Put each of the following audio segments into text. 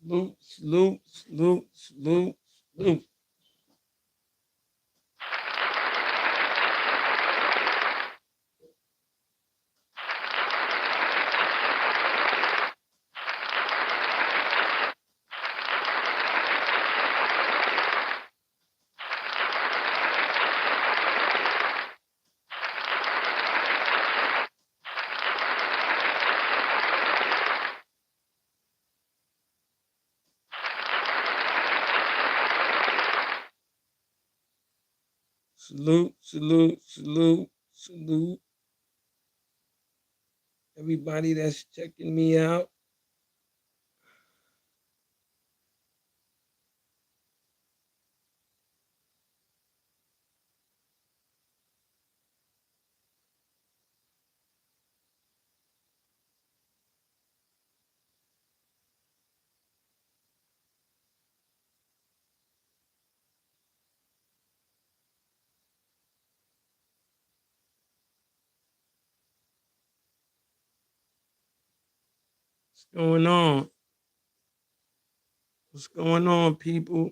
Salute, salute, salute, salute, salute. Salute, salute, salute, salute. Everybody that's checking me out. What's going on? What's going on, people?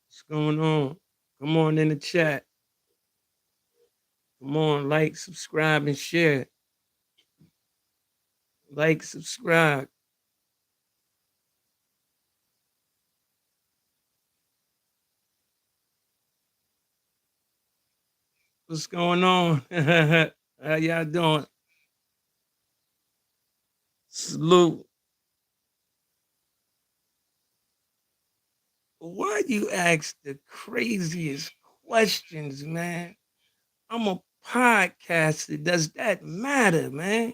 What's going on? Come on in the chat. Come on, like, subscribe, and share. Like, subscribe. What's going on? How y'all doing? Salute. Why you ask the craziest questions, man? I'm a podcaster. Does that matter, man?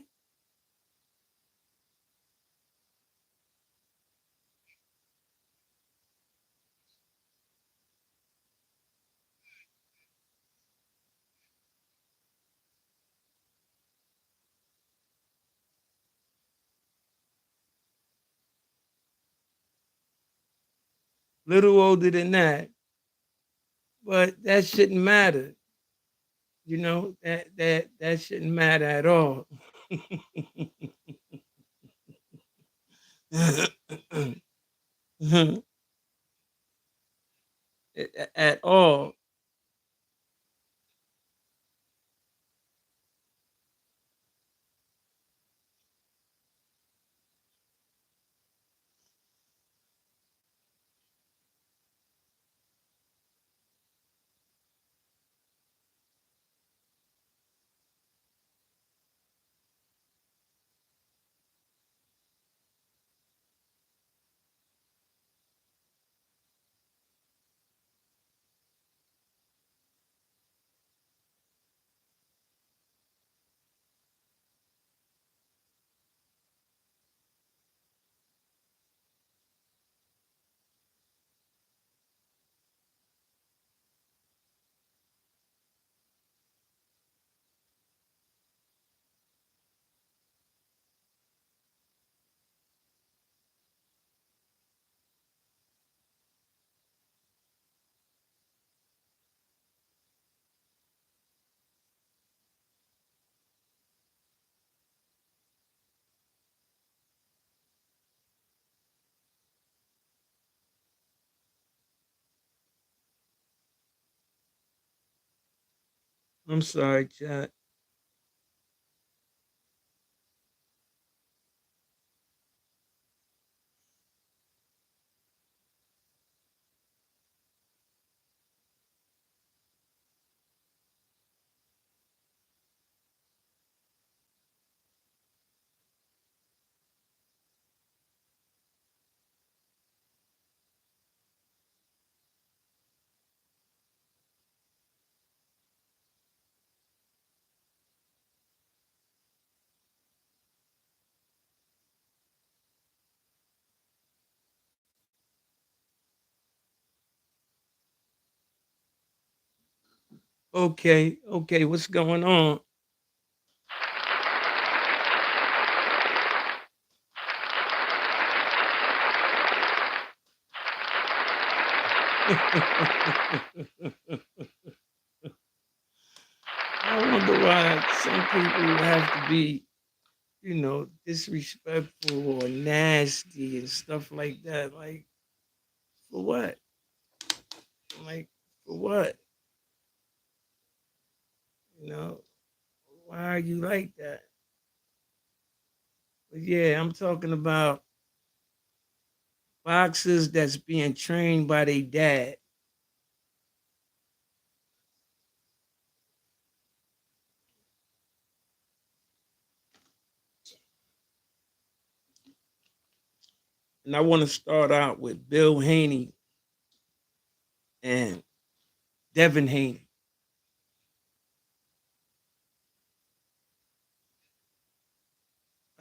Little older than that, but that shouldn't matter. You know that shouldn't matter at all. At all. I'm sorry, chat. Okay, okay, what's going on? I wonder why some people have to be, disrespectful or nasty and stuff like that. Like, for what? Like, for what? You know, why are you like that? But yeah, I'm talking about boxers that's being trained by their dad. And I want to start out with Bill Haney and Devin Haney.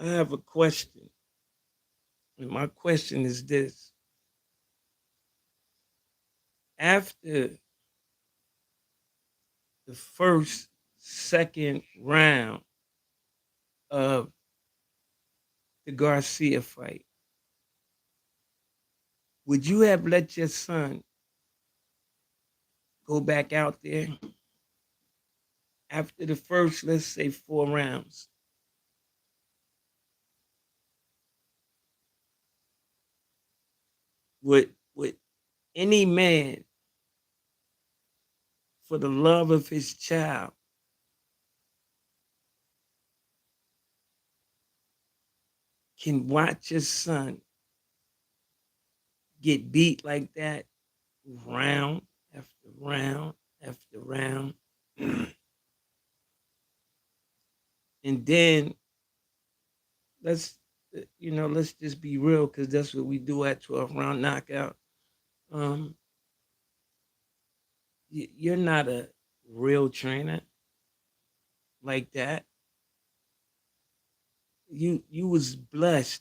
I have a question. And my question is this: after the first, second round of the Garcia fight, would you have let your son go back out there after the first, let's say, 4 rounds? Would any man, for the love of his child, can watch his son get beat like that round after round after round? And then let's let's just be real, because that's what we do at 12 round knockout. Um, you're not a real trainer like that. You was blessed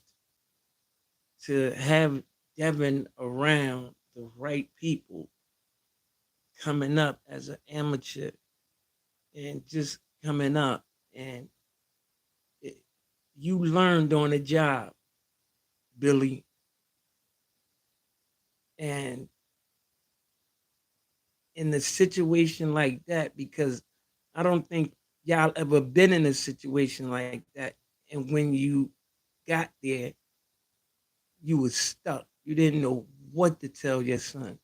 to have Devin around the right people coming up as an amateur and just coming up, and it, you learned on the job, Billy. And in a situation like that, because I don't think y'all ever been in a situation like that, and when you got there, you was stuck. You didn't know what to tell your son.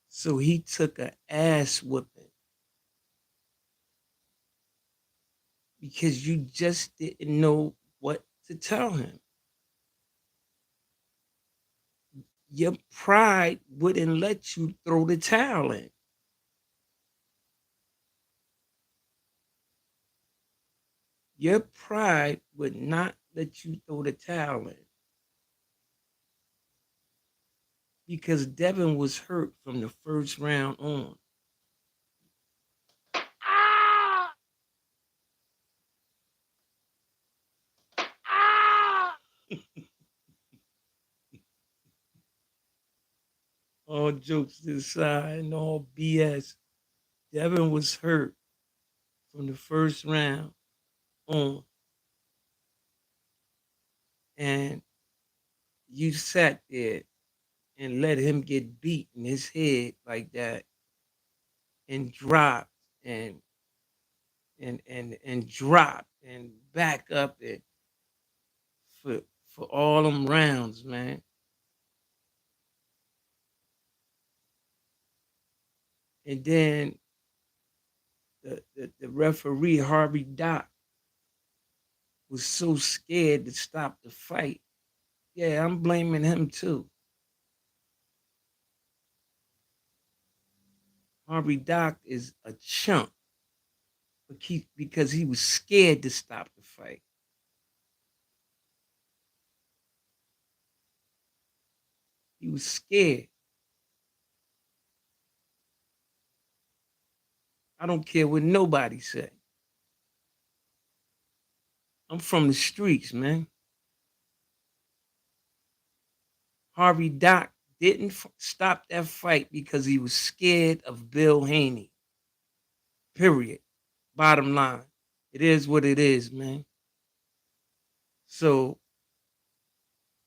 So he took a ass whooping because you just didn't know what to tell him. Your pride wouldn't let you throw the towel in. Your pride would not let you throw the towel in because Devin was hurt from the first round on. Ah! Ah! All jokes aside and all BS, Devin was hurt from the first round on. And you sat there and let him get beat in his head like that and dropped and dropped and back up it for all them rounds, man. And then the referee, Harvey Dock, was so scared to stop the fight. Yeah, I'm blaming him too. Harvey Dock is a chump because he was scared to stop the fight. He was scared. I don't care what nobody say. I'm from the streets, man. Harvey Dock didn't stop that fight because he was scared of Bill Haney. Period. Bottom line. It is what it is, man. So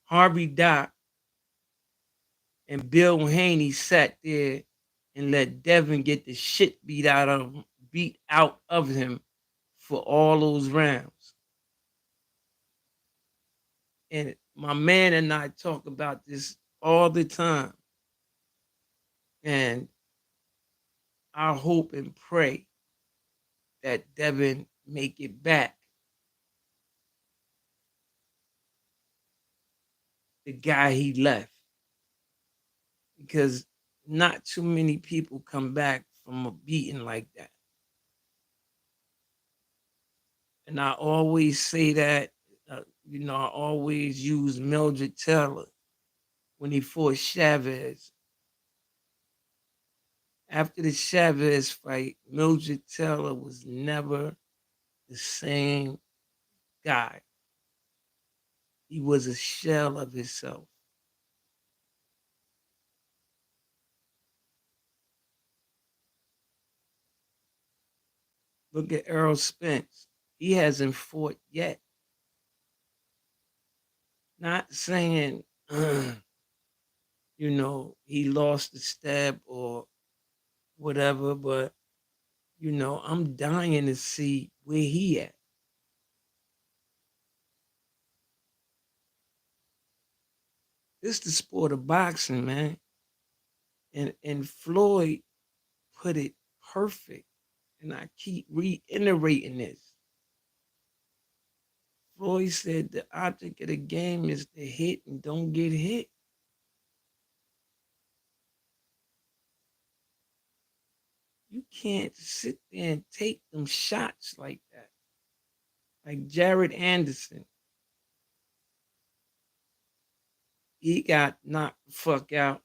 Harvey Dock and Bill Haney sat there and let Devin get the shit beat out of him for all those rounds. And my man and I talk about this all the time. And I hope and pray that Devin make it back. The guy he left. Because not too many people come back from a beating like that. And I always say that, I always use Mildred Taylor when he fought Chavez. After the Chavez fight, Mildred Taylor was never the same guy. He was a shell of himself. Look at Errol Spence. He hasn't fought yet. Not saying, he lost the step or whatever, but, I'm dying to see where he at. This the sport of boxing, man. And Floyd put it perfect. And I keep reiterating this. Floyd said the object of the game is to hit and don't get hit. You can't sit there and take them shots like that. Like Jared Anderson. He got knocked the fuck out.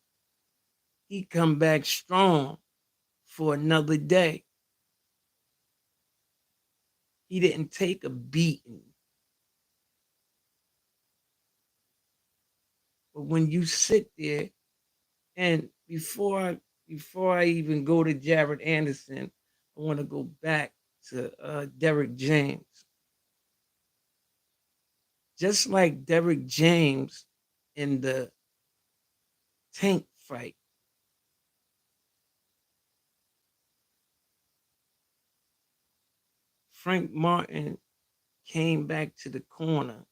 He come back strong for another day. He didn't take a beating. But when you sit there, and before I even go to Jared Anderson, I want to go back to Derrick James. Just like Derrick James in the Tank fight, Frank Martin came back to the corner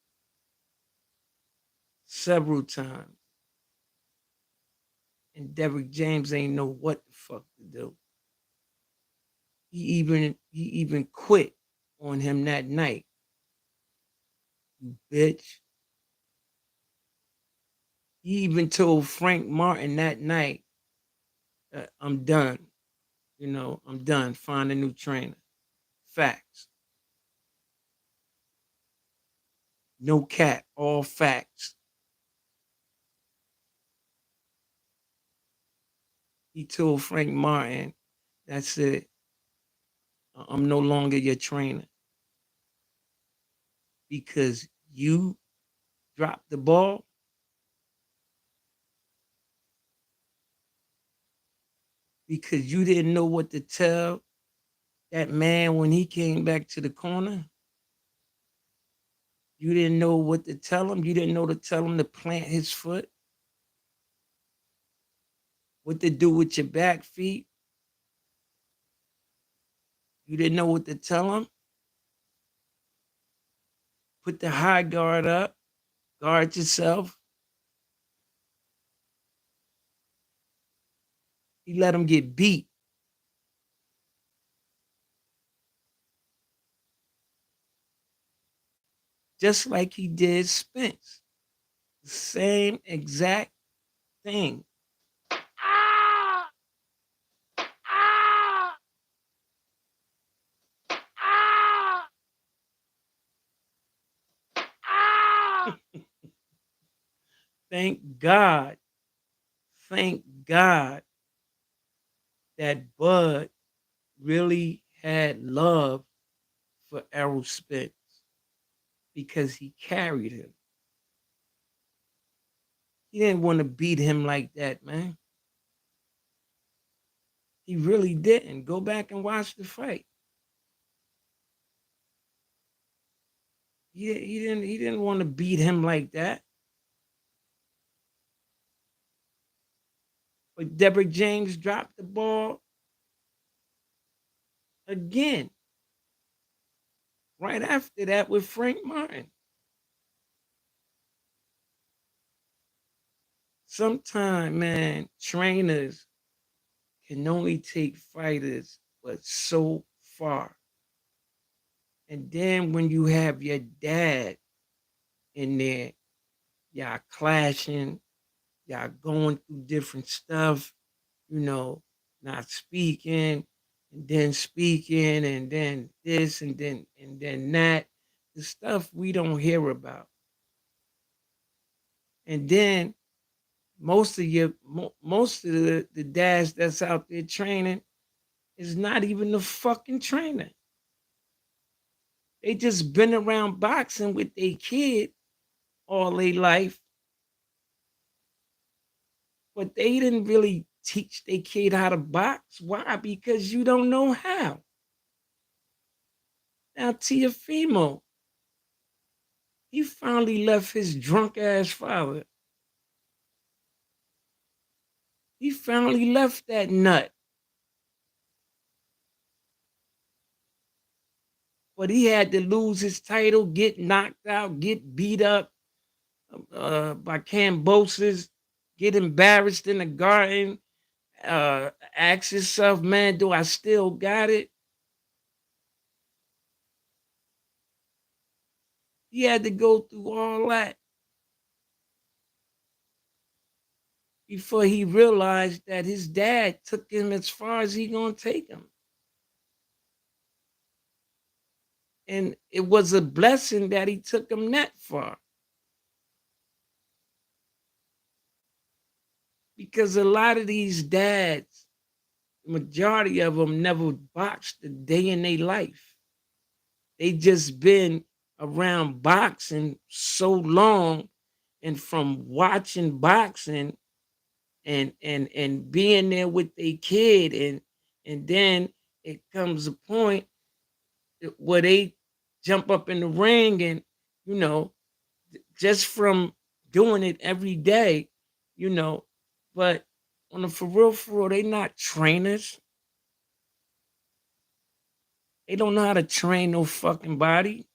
several times. And Derrick James ain't know what the fuck to do. He even quit on him that night. You bitch. He even told Frank Martin that night, I'm done. I'm done. Find a new trainer. Facts. No cat, all facts. He told Frank Martin, that's it. I'm no longer your trainer. Because you dropped the ball. Because you didn't know what to tell that man when he came back to the corner. You didn't know what to tell him. You didn't know to tell him to plant his foot. What to do with your back feet. You didn't know what to tell him. Put the high guard up. Guard yourself. He let him get beat. Just like he did Spence. The same exact thing. Ah! Ah! Ah! Ah! Thank God that Bud really had love for Errol Spence because he carried him. He didn't want to beat him like that, man. He really didn't. Go back and watch the fight. He didn't want to beat him like that. But Deborah James dropped the ball again. Right after that with Frank Martin. Sometimes, man, trainers can only take fighters but so far. And then when you have your dad in there, y'all clashing, y'all going through different stuff, not speaking, and then speaking, and then this, and then that. The stuff we don't hear about. And then most of the dads that's out there training is not even the fucking trainer. They just been around boxing with their kid all their life, but they didn't really teach their kid how to box. Why? Because you don't know how. Now, Tiafimo, he finally left his drunk ass father. He finally left that nut. But he had to lose his title, get knocked out, get beat up by Cambosis, get embarrassed in the garden, ask yourself, man, do I still got it? He had to go through all that before he realized that his dad took him as far as he gonna take him. And it was a blessing that he took him that far. Because a lot of these dads, the majority of them never boxed a day in their life. They just been around boxing so long, and from watching boxing and being there with their kid, and then it comes a point where they jump up in the ring, and you know just from doing it every day, you know but on the for real, they not trainers. They don't know how to train no fucking body.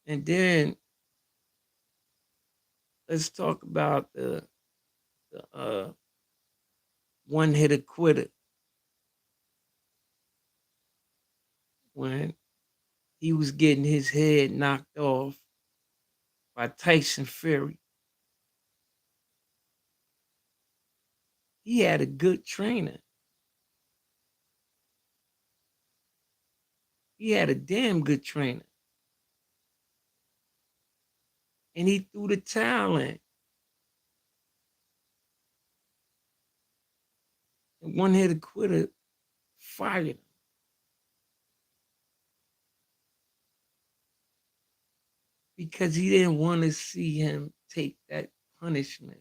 And then let's talk about the one hitter quitter, when he was getting his head knocked off by Tyson Fury. He had a good trainer. He had a damn good trainer. And he threw the towel in. And one hitter quitter fired him because he didn't want to see him take that punishment.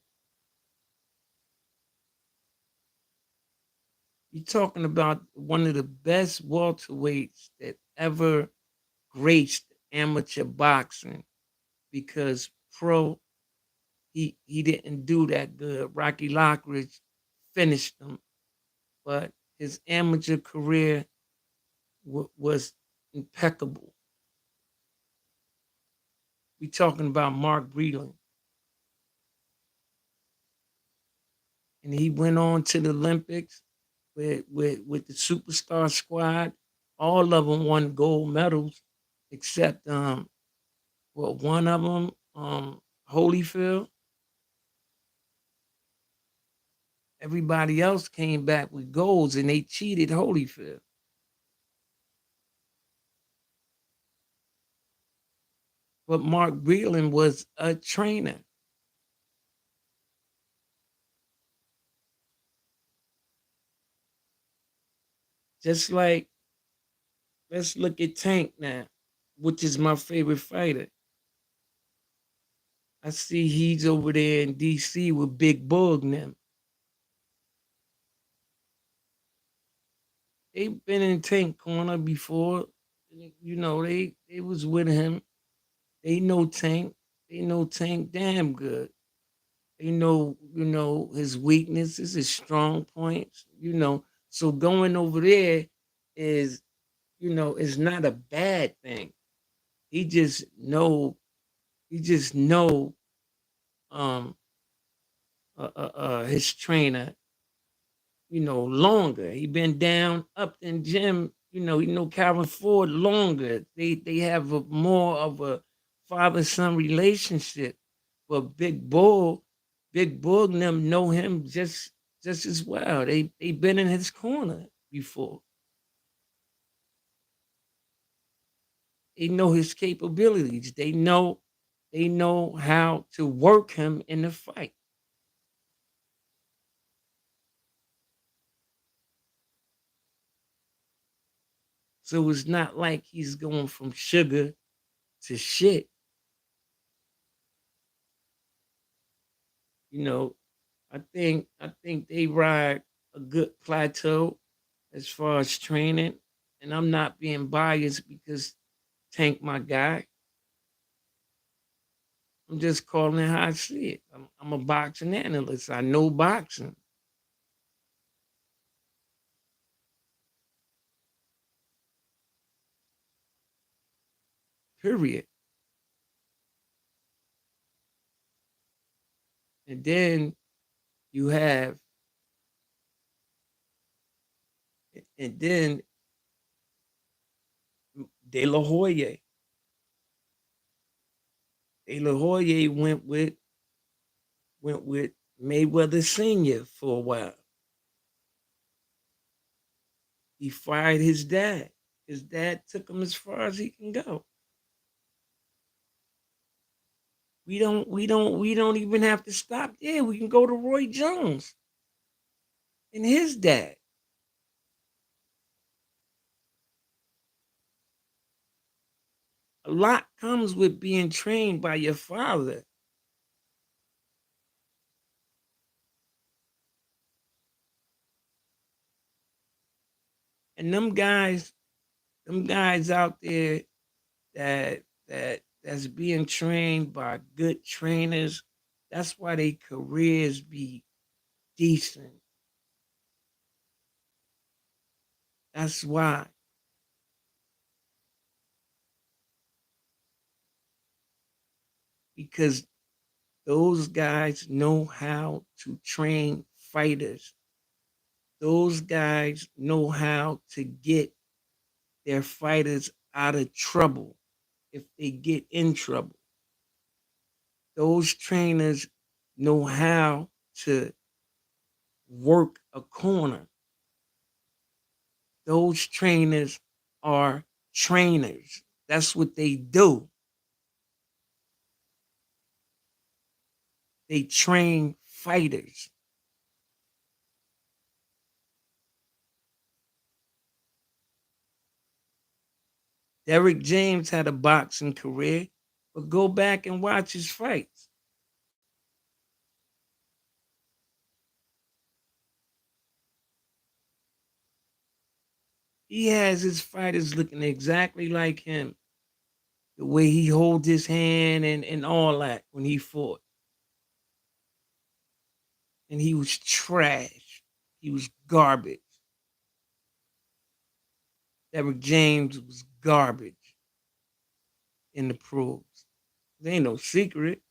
You're talking about one of the best welterweights that ever graced amateur boxing, because pro, he didn't do that good. Rocky Lockridge finished him, but his amateur career was impeccable. We talking about Mark Breland, and he went on to the Olympics with the superstar squad. All of them won gold medals, except one of them, Holyfield. Everybody else came back with golds, and they cheated Holyfield. But Mark Breland was a trainer. Just like, let's look at Tank now, which is my favorite fighter. I see he's over there in DC with Big Bug now. They've been in Tank corner before. You know, they was with him. They know Tank. They know Tank damn good. They know, his weaknesses, his strong points, So going over there is, is not a bad thing. He just know, he just know um his trainer, longer. He been down up in gym, Calvin Ford longer. They have a more of a father son relationship. But Big Bull and them know him just as well. They been in his corner before. They know his capabilities. They know how to work him in the fight. So it's not like he's going from sugar to shit. You know, I think they ride a good plateau as far as training. And I'm not being biased because Tank my guy. I'm just calling it how I see it. I'm a boxing analyst. I know boxing. Period. And then you have, and then De La Hoya. De La Hoya went with Mayweather Senior for a while. He fired his dad. His dad took him as far as he can go. We don't even have to stop there. We can go to Roy Jones and his dad. A lot comes with being trained by your father. And them guys out there that's being trained by good trainers, that's why their careers be decent. That's why. Because those guys know how to train fighters. Those guys know how to get their fighters out of trouble if they get in trouble. Those trainers know how to work a corner. Those trainers are trainers. That's what they do. They train fighters. Derrick James had a boxing career, but go back and watch his fights. He has his fighters looking exactly like him. The way he holds his hand and all that when he fought. And he was trash. He was garbage. Derrick James was garbage in the pros. There ain't no secret.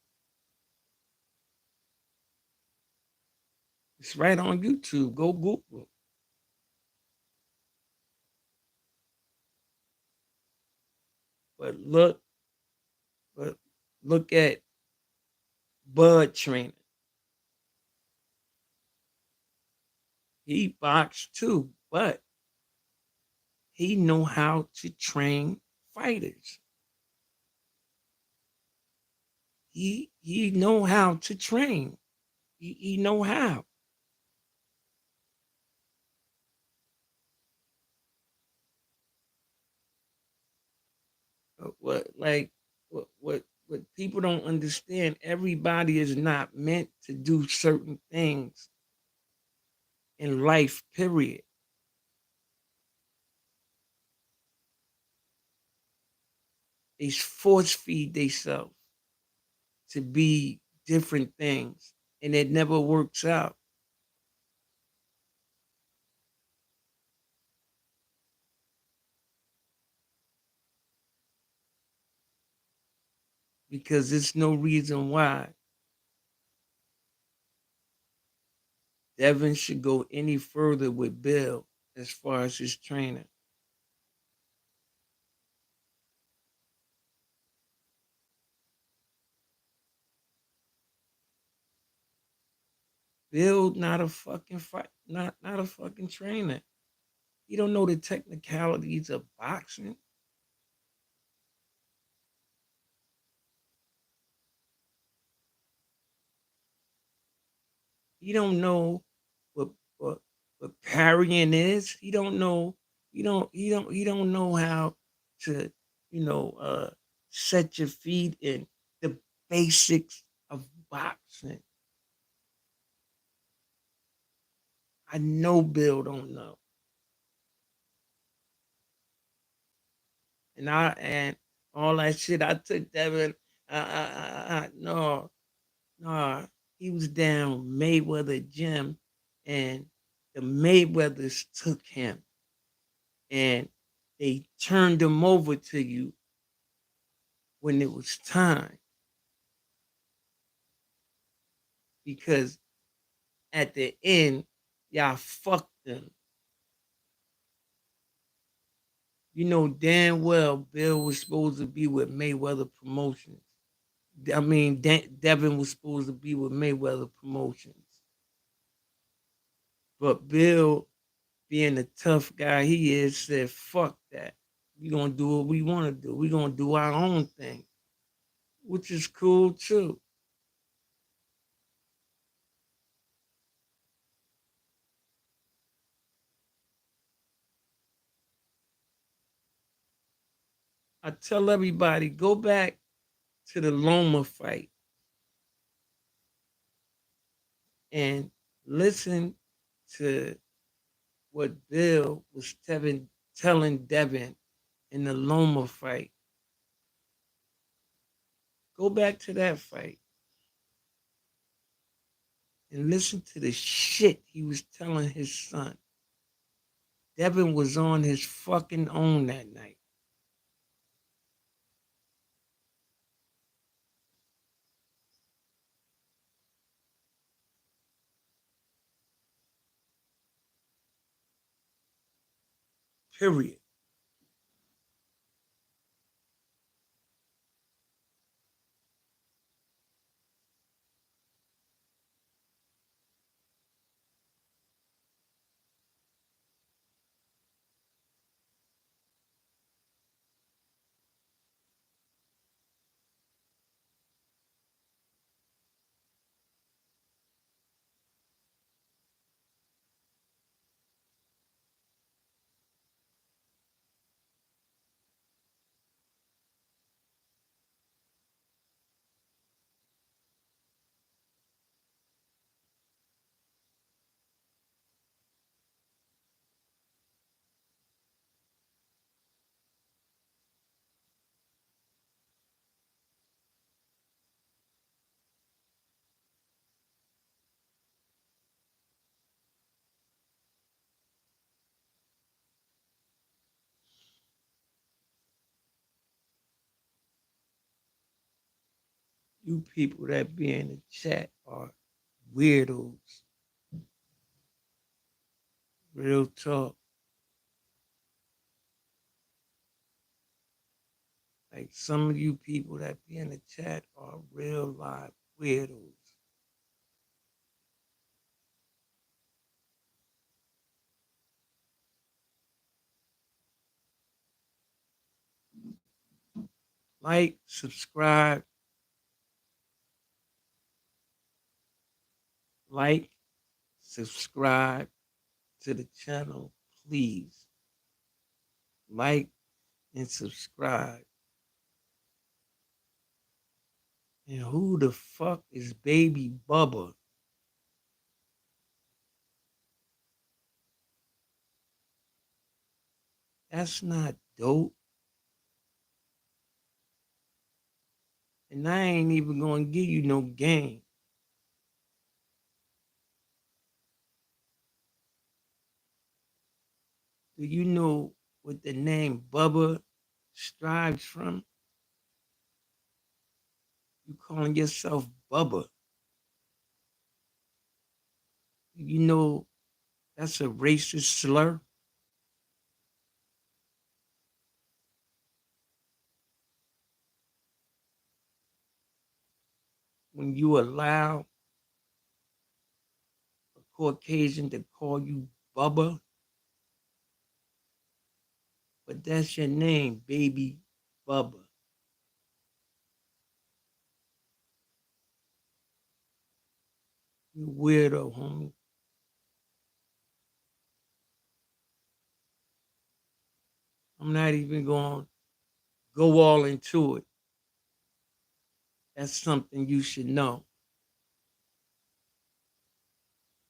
It's right on YouTube. Go Google. But but look at Bud Trainer. He boxed too, but he know how to train fighters. He know how to train. He know how. what people don't understand, everybody is not meant to do certain things in life, period. They force feed themselves to be different things, and it never works out. Because there's no reason why Devin should go any further with Bill as far as his trainer. Bill not a fucking not a fucking trainer. He don't know the technicalities of boxing. He don't know what what what parrying is. He don't know. He don't know how to set your feet in the basics of boxing. I know Bill don't know, and all that shit. I took Devin. No, no, he was down Mayweather gym, and the Mayweathers took him, and they turned him over to you when it was time, because at the end, y'all fucked them. You know damn well Bill was supposed to be with Mayweather Promotions. I mean, Devin was supposed to be with Mayweather Promotions. But Bill, being the tough guy he is, said, fuck that. We gonna do what we wanna do. We gonna do our own thing, which is cool too. I tell everybody, go back to the Loma fight and listen to what Bill was telling Devin in the Loma fight. Go back to that fight and listen to the shit he was telling his son. Devin was on his fucking own that night. Period. You people that be in the chat are weirdos. Real talk. Like some of you people that be in the chat are real live weirdos. Like, subscribe, like, subscribe to the channel, please. Like and subscribe. And who the fuck is Baby Bubba? That's not dope. And I ain't even gonna give you no game. Do you know what the name Bubba strives from? You calling yourself Bubba. You know that's a racist slur. When you allow a Caucasian to call you Bubba, but that's your name, Baby Bubba. You weirdo, homie. I'm not even going to go all into it. That's something you should know.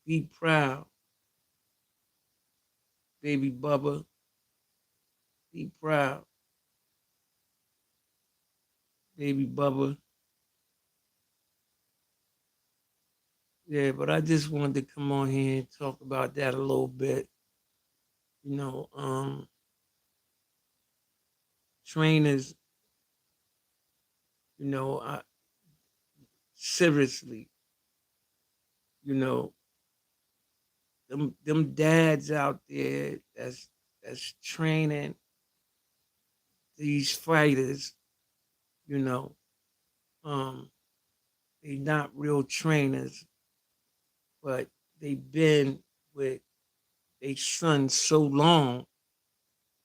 Be proud, Baby Bubba. Be proud, Baby Bubba. Yeah, but I just wanted to come on here and talk about that a little bit. You know, trainers, I seriously, you know, them dads out there that's training these fighters, you know, um, they not real trainers, but they've been with their sons so long,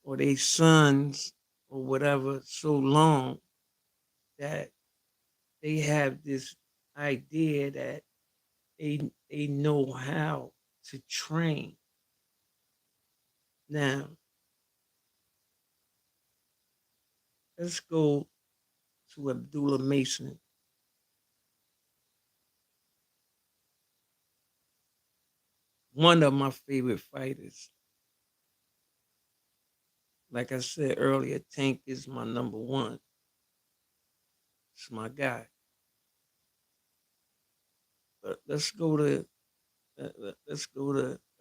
or their sons or whatever so long that they have this idea that they know how to train. Now, let's go to Abdullah Mason, one of my favorite fighters. Like I said earlier, Tank is my number one. It's my guy. But let's go to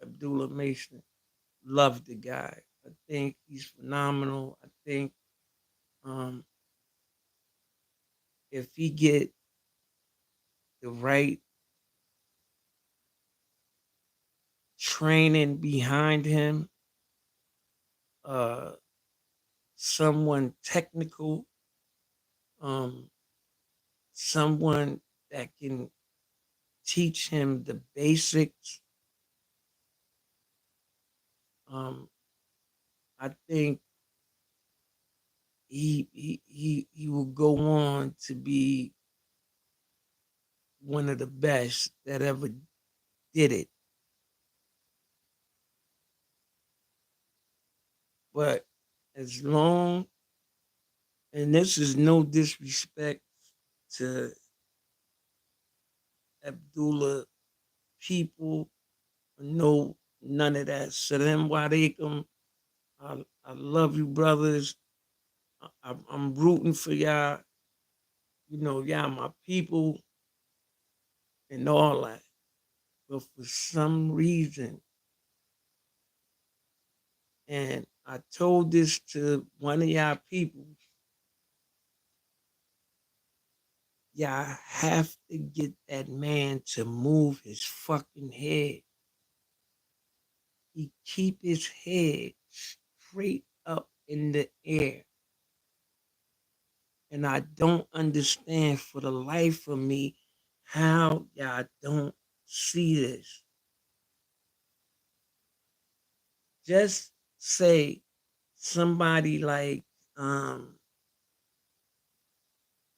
Abdullah Mason. Love the guy. I think he's phenomenal. I think um, if he get the right training behind him, uh, someone technical, um, someone that can teach him the basics. Um, I think he will go on to be one of the best that ever did it. But as long, and this is no disrespect to Abdullah people, no, none of that. Salam alaikum. I love you, brothers. I'm rooting for y'all. Y'all my people and all that. But for some reason, and I told this to one of y'all people, y'all have to get that man to move his fucking head. He keep his head straight up in the air. And I don't understand for the life of me how y'all don't see this. Just say somebody like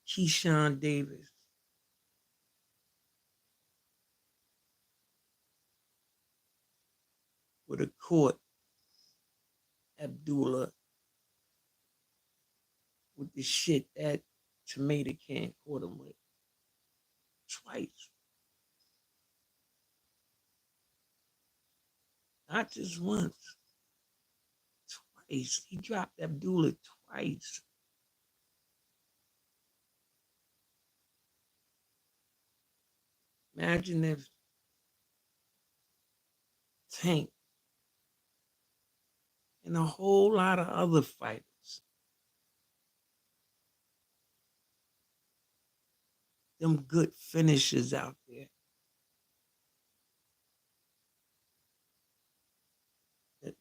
Keyshawn Davis would have caught Abdullah with the shit that tomato can caught him with. twice, not just once, twice. He dropped Abdullah twice. Imagine if Tank and a whole lot of other fighters, them good finishers out there,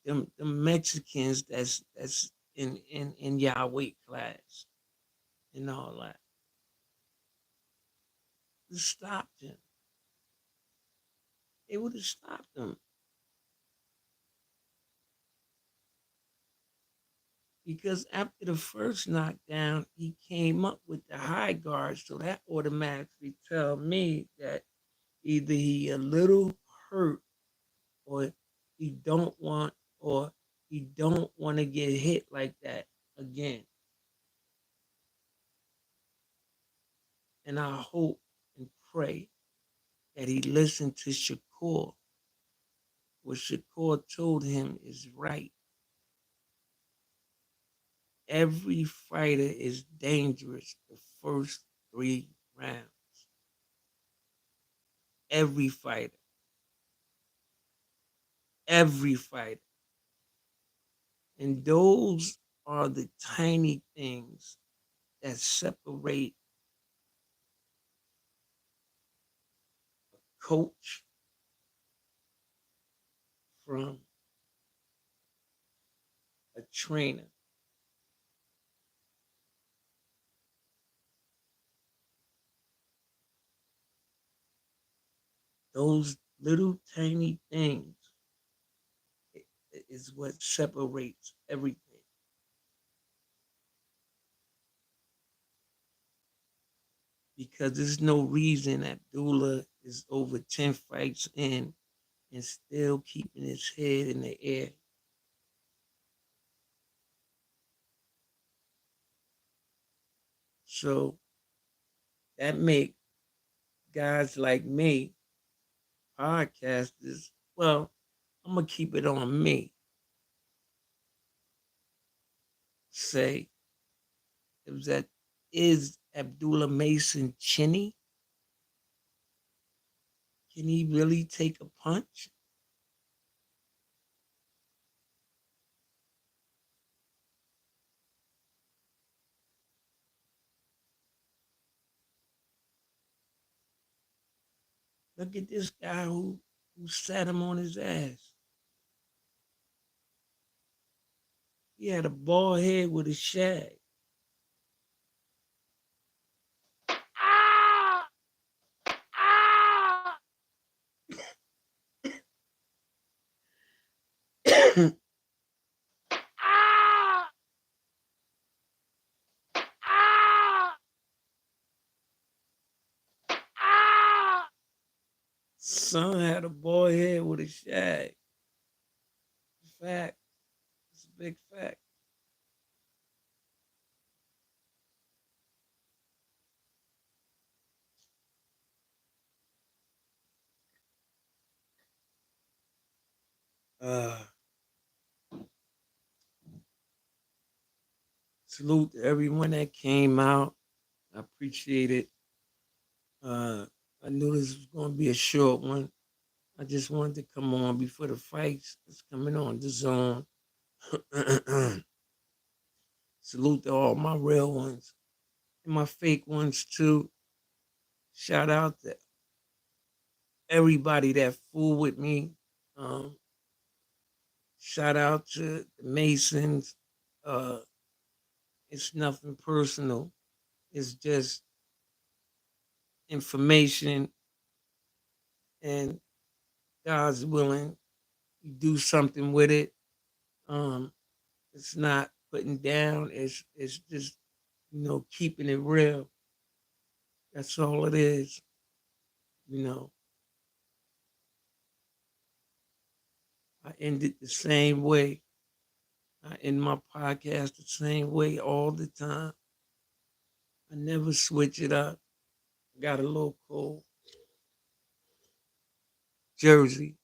them Mexicans that's in y'all weight class and all that. It stopped him. It would have stopped him. Because after the first knockdown, he came up with the high guard. So that automatically tell me that either he a little hurt or he don't want or he don't want to get hit like that again. And I hope and pray that he listened to Shakur. What Shakur told him is right. Every fighter is dangerous the first 3 rounds. Every fighter. Every fighter. And those are the tiny things that separate a coach from a trainer. Those little tiny things is what separates everything. Because there's no reason Abdullah is over 10 fights in and still keeping his head in the air. So that make guys like me, podcasters, well, I'm gonna keep it on me. Say, is that is Abdullah Mason chinny? Can he really take a punch? Look at this guy who sat him on his ass. He had a bald head with a shag. Ah! Ah! Ah! Ah! Ah! Son had a bald head with a shag. Fact. It's a big fact. Uh, Salute to everyone that came out. I appreciate it. I knew this was going to be a short one. I just wanted to come on before the fights. It's coming on the zone. Salute to all my real ones and my fake ones too. Shout out to everybody that fooled with me. Um, Shout out to the Masons. Uh, it's nothing personal. It's just information, and God's willing, you do something with it. Um, it's not putting down. It's just keeping it real. That's all it is. You know, I end it the same way. I end my podcast the same way all the time. I never switch it up. got a local Jersey.